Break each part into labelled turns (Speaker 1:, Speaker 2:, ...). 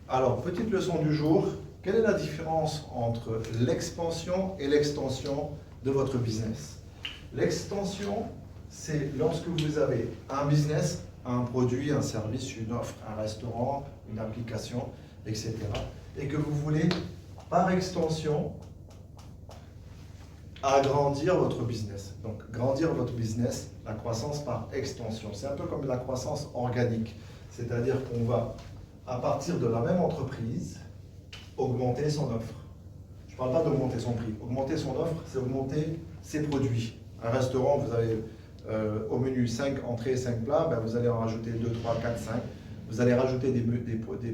Speaker 1: Alors, petite leçon du jour, quelle est la différence entre l'expansion et l'extension de votre business? L'extension, c'est lorsque vous avez un business, un produit, un service, une offre, un restaurant, une application, etc. Et que vous voulez, par extension, agrandir votre business. Donc, grandir votre business, la croissance par extension. C'est un peu comme la croissance organique. C'est-à-dire qu'on va, à partir de la même entreprise, augmenter son offre. Je ne parle pas d'augmenter son prix. Augmenter son offre, c'est augmenter ses produits. Un restaurant, vous avez au menu 5 entrées, 5 plats, ben vous allez en rajouter 2, 3, 4, 5. Vous allez rajouter des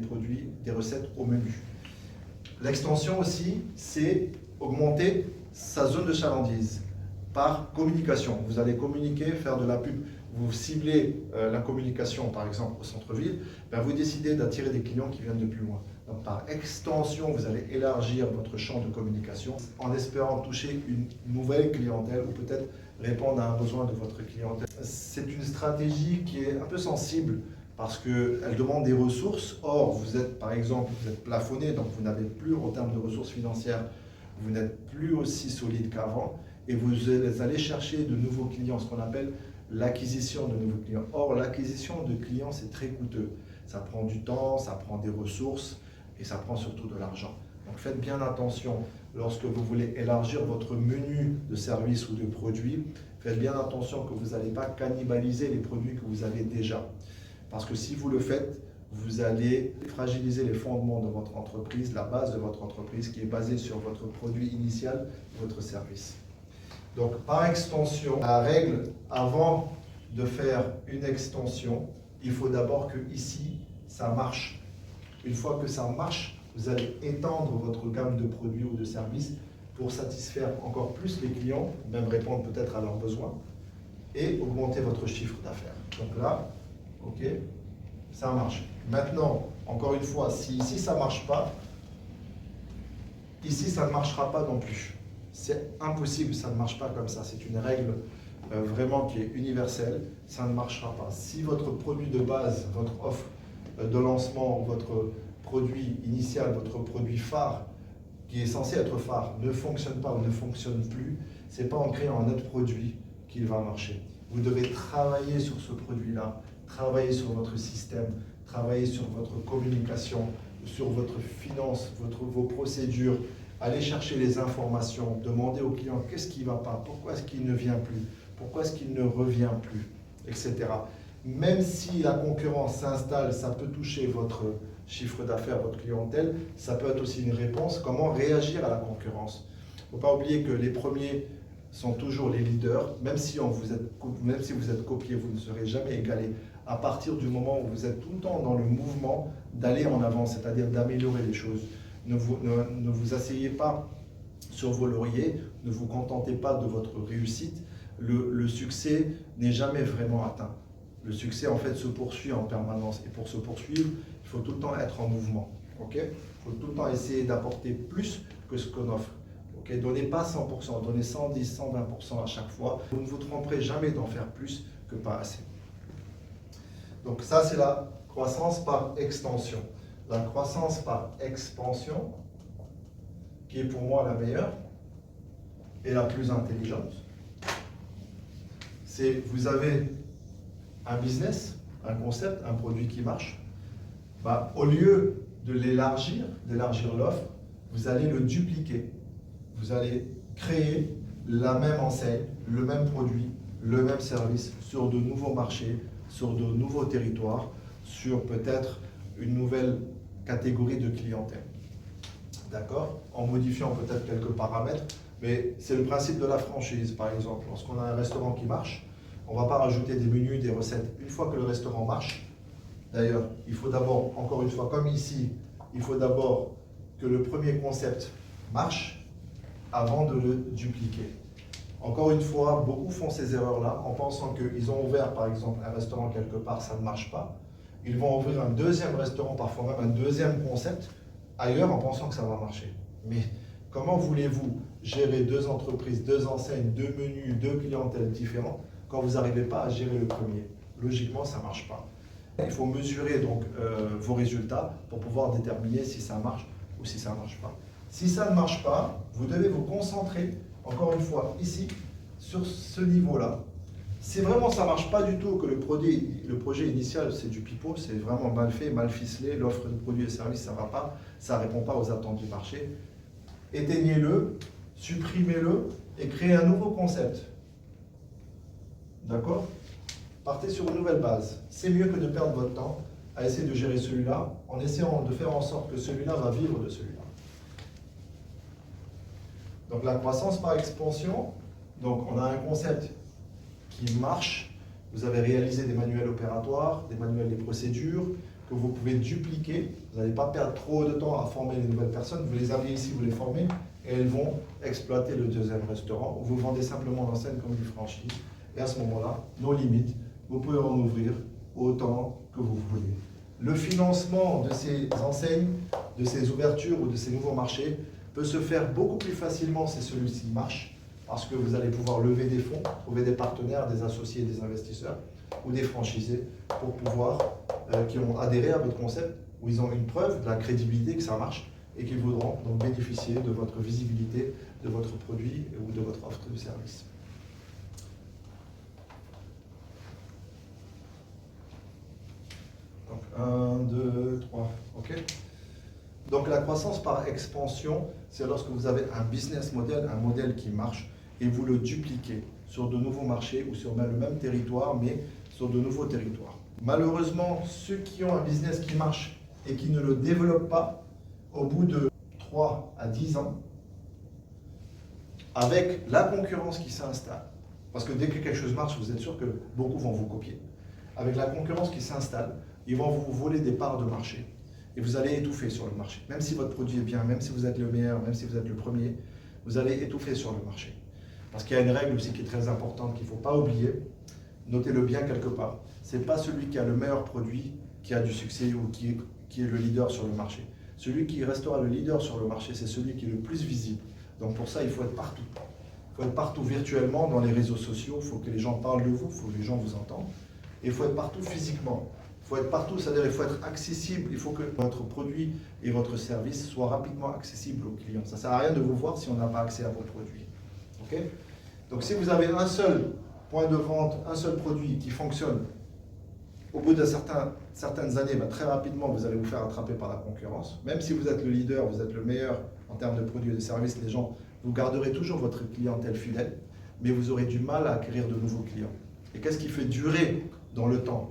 Speaker 1: produits, des recettes au menu. L'extension aussi, c'est augmenter sa zone de chalandise par communication. Vous allez communiquer, faire de la pub. Vous ciblez la communication, par exemple, au centre-ville, ben vous décidez d'attirer des clients qui viennent de plus loin. Donc, par extension, vous allez élargir votre champ de communication en espérant toucher une nouvelle clientèle ou peut-être répondre à un besoin de votre clientèle. C'est une stratégie qui est un peu sensible parce qu'elle demande des ressources. Or, vous êtes, par exemple, vous êtes plafonné, donc vous n'avez plus, en termes de ressources financières, vous n'êtes plus aussi solide qu'avant et vous allez chercher de nouveaux clients, ce qu'on appelle l'acquisition de nouveaux clients. Or, l'acquisition de clients, c'est très coûteux. Ça prend du temps, ça prend des ressources et ça prend surtout de l'argent. Donc, faites bien attention lorsque vous voulez élargir votre menu de services ou de produits. Faites bien attention que vous n'allez pas cannibaliser les produits que vous avez déjà. Parce que si vous le faites, vous allez fragiliser les fondements de votre entreprise, la base de votre entreprise qui est basée sur votre produit initial, votre service. Donc, par extension, la règle, avant de faire une extension, il faut d'abord que ici, ça marche. Une fois que ça marche, vous allez étendre votre gamme de produits ou de services pour satisfaire encore plus les clients, même répondre peut-être à leurs besoins, et augmenter votre chiffre d'affaires. Donc là, ok, ça marche. Maintenant, encore une fois, si ici ça ne marche pas, ici ça ne marchera pas non plus. C'est impossible, ça ne marche pas comme ça. C'est une règle vraiment qui est universelle. Ça ne marchera pas. Si votre produit de base, votre offre de lancement, votre produit initial, votre produit phare, qui est censé être phare, ne fonctionne pas ou ne fonctionne plus, ce n'est pas en créant un autre produit qu'il va marcher. Vous devez travailler sur ce produit-là, travailler sur votre système, travailler sur votre communication, sur votre finance, vos procédures, aller chercher les informations, demander au client qu'est-ce qui ne va pas, pourquoi est-ce qu'il ne vient plus, pourquoi est-ce qu'il ne revient plus, etc. Même si la concurrence s'installe, ça peut toucher votre chiffre d'affaires, votre clientèle, ça peut être aussi une réponse. Comment réagir à la concurrence? Il ne faut pas oublier que les premiers sont toujours les leaders, même si vous êtes copié, vous ne serez jamais égalé. À partir du moment où vous êtes tout le temps dans le mouvement d'aller en avant, c'est-à-dire d'améliorer les choses. Ne vous asseyez pas sur vos lauriers, ne vous contentez pas de votre réussite. Le succès n'est jamais vraiment atteint. Le succès, en fait, se poursuit en permanence. Et pour se poursuivre, il faut tout le temps être en mouvement. Okay? Il faut tout le temps essayer d'apporter plus que ce qu'on offre. Okay? Donnez pas 100%, donnez 110, 120% à chaque fois. Vous ne vous tromperez jamais d'en faire plus que pas assez. Donc ça, c'est la croissance par extension. La croissance par expansion, qui est pour moi la meilleure et la plus intelligente, c'est vous avez un business, un concept, un produit qui marche. Au lieu de d'élargir l'offre, vous allez le dupliquer. Vous allez créer la même enseigne, le même produit, le même service sur de nouveaux marchés, sur de nouveaux territoires, sur peut-être une nouvelle catégorie de clientèle. D'accord? En modifiant peut-être quelques paramètres, mais c'est le principe de la franchise, par exemple. Lorsqu'on a un restaurant qui marche, on ne va pas rajouter des menus, des recettes. Une fois que le restaurant marche, d'ailleurs, il faut d'abord, encore une fois, comme ici, il faut d'abord que le premier concept marche avant de le dupliquer. Encore une fois, beaucoup font ces erreurs-là en pensant qu'ils ont ouvert, par exemple, un restaurant quelque part, ça ne marche pas. Ils vont ouvrir un deuxième restaurant, parfois même un deuxième concept, ailleurs en pensant que ça va marcher. Mais comment voulez-vous gérer deux entreprises, deux enseignes, deux menus, deux clientèles différents quand vous n'arrivez pas à gérer le premier? Logiquement, ça ne marche pas. Il faut mesurer donc vos résultats pour pouvoir déterminer si ça marche ou si ça ne marche pas. Si ça ne marche pas, vous devez vous concentrer, encore une fois, ici, sur ce niveau-là. Si vraiment ça ne marche pas du tout, que le projet initial c'est du pipeau, c'est vraiment mal fait, mal ficelé, l'offre de produits et services ça ne va pas, ça ne répond pas aux attentes du marché, éteignez-le, supprimez-le et créez un nouveau concept. D'accord? Partez sur une nouvelle base. C'est mieux que de perdre votre temps à essayer de gérer celui-là en essayant de faire en sorte que celui-là va vivre de celui-là. Donc la croissance par expansion, donc on a un concept qui marche. Vous avez réalisé des manuels opératoires, des manuels des procédures que vous pouvez dupliquer. Vous n'allez pas perdre trop de temps à former les nouvelles personnes. Vous les amenez ici, vous les formez et elles vont exploiter le deuxième restaurant où vous vendez simplement l'enseigne comme du franchise. Et à ce moment-là, nos limites, vous pouvez en ouvrir autant que vous voulez. Le financement de ces enseignes, de ces ouvertures ou de ces nouveaux marchés peut se faire beaucoup plus facilement si celui-ci marche, parce que vous allez pouvoir lever des fonds, trouver des partenaires, des associés, des investisseurs ou des franchisés pour pouvoir, qui ont adhéré à votre concept, où ils ont une preuve de la crédibilité que ça marche et qu'ils voudront donc bénéficier de votre visibilité, de votre produit ou de votre offre de service. Donc 1, 2, 3, ok. Donc la croissance par expansion, c'est lorsque vous avez un business model, un modèle qui marche, et vous le dupliquez sur de nouveaux marchés ou sur le même territoire, mais sur de nouveaux territoires. Malheureusement, ceux qui ont un business qui marche et qui ne le développent pas, au bout de 3 à 10 ans, avec la concurrence qui s'installe, parce que dès que quelque chose marche, vous êtes sûr que beaucoup vont vous copier. Avec la concurrence qui s'installe, ils vont vous voler des parts de marché. Et vous allez étouffer sur le marché. Même si votre produit est bien, même si vous êtes le meilleur, même si vous êtes le premier, vous allez étouffer sur le marché. Parce qu'il y a une règle aussi qui est très importante qu'il ne faut pas oublier, notez-le bien quelque part. Ce n'est pas celui qui a le meilleur produit qui a du succès ou qui est le leader sur le marché. Celui qui restera le leader sur le marché, c'est celui qui est le plus visible. Donc pour ça, il faut être partout. Il faut être partout virtuellement, dans les réseaux sociaux, il faut que les gens parlent de vous, il faut que les gens vous entendent. Et il faut être partout physiquement. Il faut être partout, c'est-à-dire il faut être accessible, il faut que votre produit et votre service soient rapidement accessibles aux clients. Ça ne sert à rien de vous voir si on n'a pas accès à vos produits. Okay? Donc si vous avez un seul point de vente, un seul produit qui fonctionne, au bout de certaines années, très rapidement, vous allez vous faire attraper par la concurrence. Même si vous êtes le leader, vous êtes le meilleur en termes de produits et de services, les gens, vous garderez toujours votre clientèle fidèle, mais vous aurez du mal à acquérir de nouveaux clients. Et qu'est-ce qui fait durer dans le temps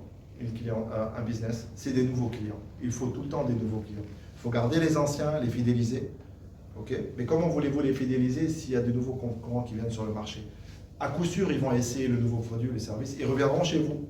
Speaker 1: un business? C'est des nouveaux clients. Il faut tout le temps des nouveaux clients. Il faut garder les anciens, les fidéliser. Okay? Mais comment voulez-vous les fidéliser s'il y a de nouveaux concurrents qui viennent sur le marché? À coup sûr, ils vont essayer le nouveau produit ou les services, ils reviendront chez vous.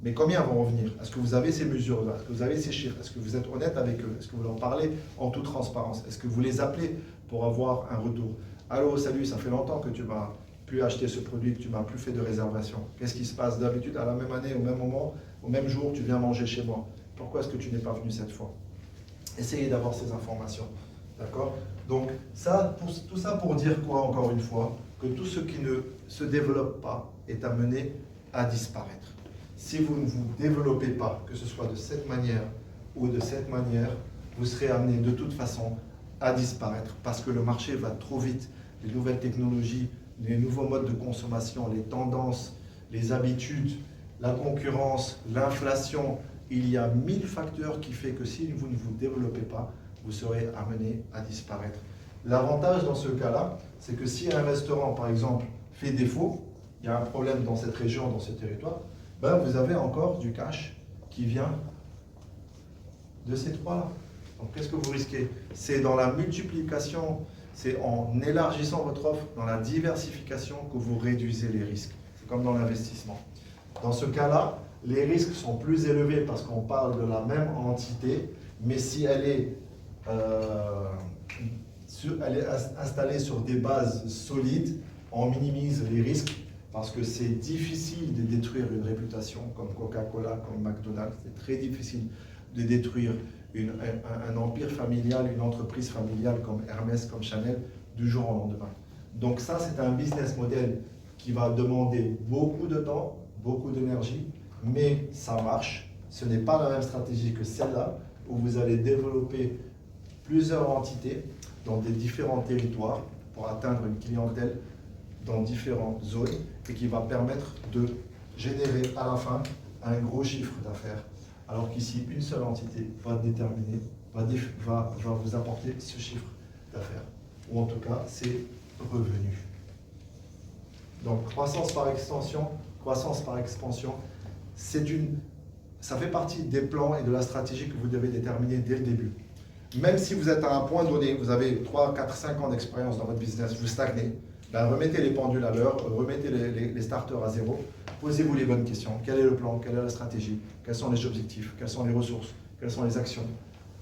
Speaker 1: Mais combien vont revenir? Est-ce que vous avez ces mesures-là? Est-ce que vous avez ces chiffres? Est-ce que vous êtes honnête avec eux? Est-ce que vous leur parlez en toute transparence? Est-ce que vous les appelez pour avoir un retour? Allô, salut, ça fait longtemps que tu m'as plus acheté ce produit, que tu m'as plus fait de réservation. Qu'est-ce qui se passe d'habitude à la même année, au même moment, au même jour, tu viens manger chez moi? Pourquoi est-ce que tu n'es pas venu cette fois? Essayez d'avoir ces informations. D'accord? Donc, tout ça pour dire quoi, encore une fois? Que tout ce qui ne se développe pas est amené à disparaître. Si vous ne vous développez pas, que ce soit de cette manière ou de cette manière, vous serez amené de toute façon à disparaître parce que le marché va trop vite. Les nouvelles technologies, les nouveaux modes de consommation, les tendances, les habitudes, la concurrence, l'inflation, il y a 1000 facteurs qui font que si vous ne vous développez pas, vous serez amené à disparaître. L'avantage dans ce cas-là, c'est que si un restaurant, par exemple, fait défaut, il y a un problème dans cette région, dans ce territoire, ben vous avez encore du cash qui vient de ces trois-là. Donc qu'est-ce que vous risquez? C'est dans la multiplication, c'est en élargissant votre offre, dans la diversification que vous réduisez les risques. C'est comme dans l'investissement. Dans ce cas-là, les risques sont plus élevés parce qu'on parle de la même entité, mais si elle est installée sur des bases solides, on minimise les risques parce que c'est difficile de détruire une réputation comme Coca-Cola, comme McDonald's. C'est très difficile de détruire un empire familial, une entreprise familiale comme Hermès, comme Chanel, du jour au lendemain. Donc ça, c'est un business model qui va demander beaucoup de temps, beaucoup d'énergie, mais ça marche ce n'est pas la même stratégie que celle-là, où vous allez développer plusieurs entités dans des différents territoires pour atteindre une clientèle dans différentes zones et qui va permettre de générer à la fin un gros chiffre d'affaires. Alors qu'ici, une seule entité va déterminer, va vous apporter ce chiffre d'affaires, ou en tout cas, ses revenus. Donc, croissance par extension, croissance par expansion, ça fait partie des plans et de la stratégie que vous devez déterminer dès le début. Même si vous êtes à un point donné, vous avez 3, 4, 5 ans d'expérience dans votre business, vous stagnez, ben remettez les pendules à l'heure, remettez les starters à zéro, posez-vous les bonnes questions. Quel est le plan? Quelle est la stratégie? Quels sont les objectifs? Quelles sont les ressources? Quelles sont les actions?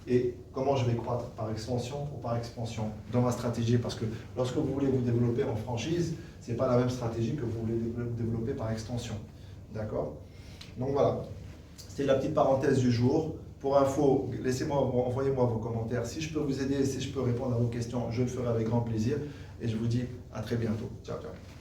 Speaker 1: Et comment je vais croître? Par extension ou par expansion dans ma stratégie? Parce que lorsque vous voulez vous développer en franchise, ce n'est pas la même stratégie que vous voulez développer par extension. D'accord? Donc voilà, c'était la petite parenthèse du jour. Pour info, envoyez-moi vos commentaires. Si je peux vous aider, si je peux répondre à vos questions, je le ferai avec grand plaisir. Et je vous dis à très bientôt. Ciao, ciao.